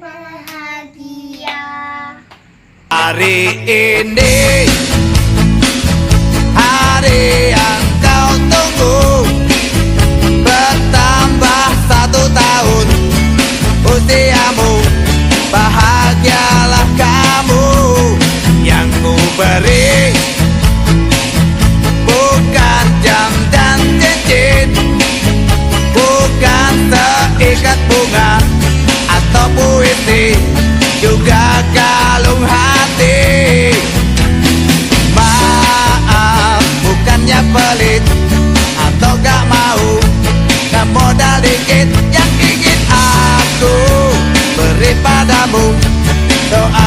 bahagia. Hari ini hari yang kau tunggu, bertambah 1 tahun usiamu. Bahagialah kamu, yang ku beri bukan jam dan cincin, bukan seikat bunga atau puisi, juga kalung hati. Maaf, bukannya pelit atau gak mau, gak modal dikit yang ingin aku beri padamu. Doa